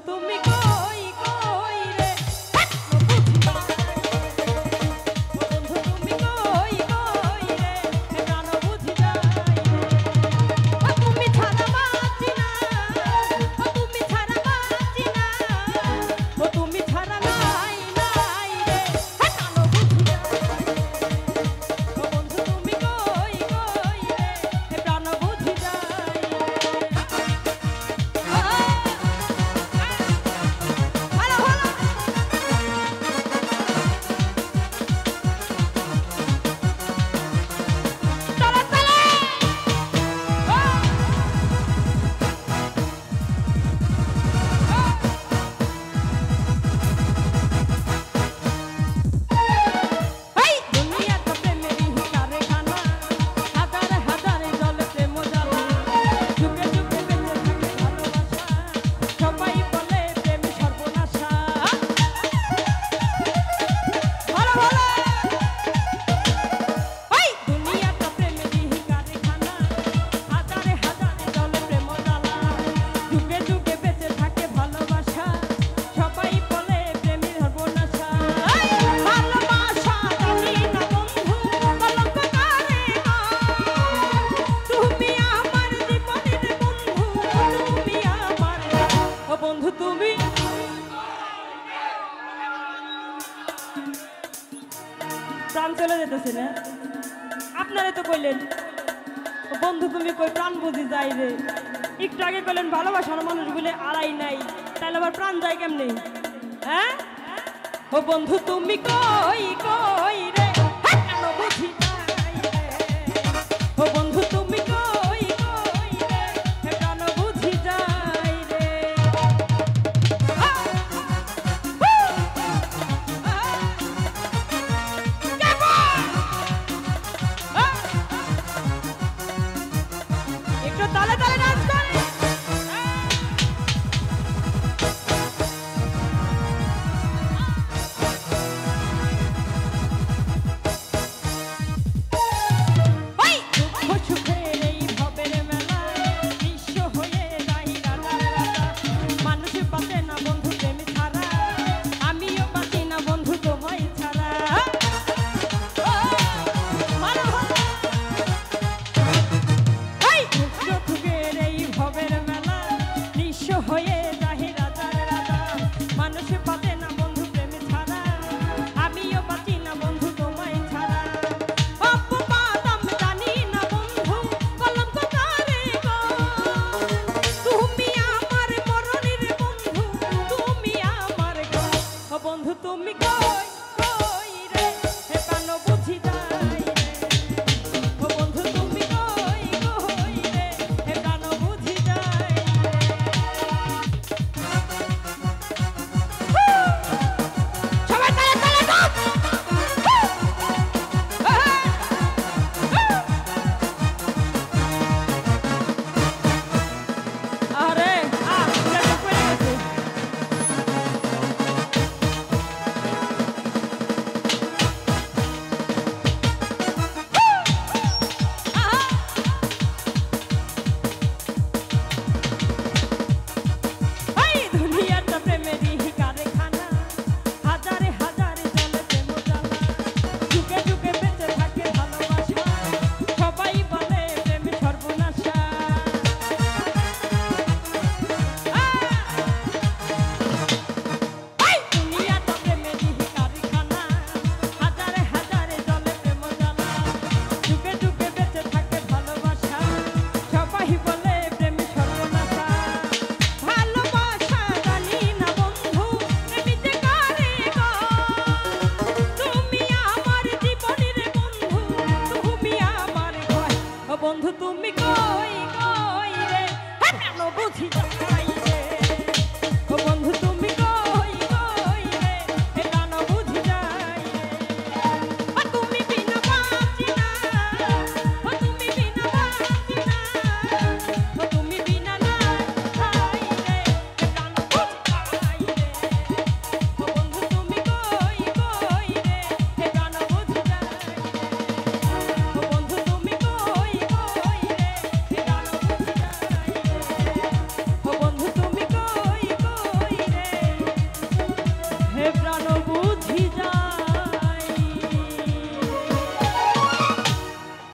তুমি কই কই রে প্রাণ চলে যেতেছে না আপনারে তো কইলেন বন্ধু তুমি কই প্রাণ বুঝি যাই রে একটু আগে কইলেন ভালোবাসার মানুষগুলো আড়াই নাই তাহলে আবার প্রাণ যায় কেমনে হ্যাঁ ও বন্ধু তুমি কই কই রে কেন বুঝি যাই রে ও বন্ধু তুমি কই কই রে কেন বুঝি যাই রে তালে তালে নাচ করে বন্ধু তুমি কই কই রে কেন বুঝি যাই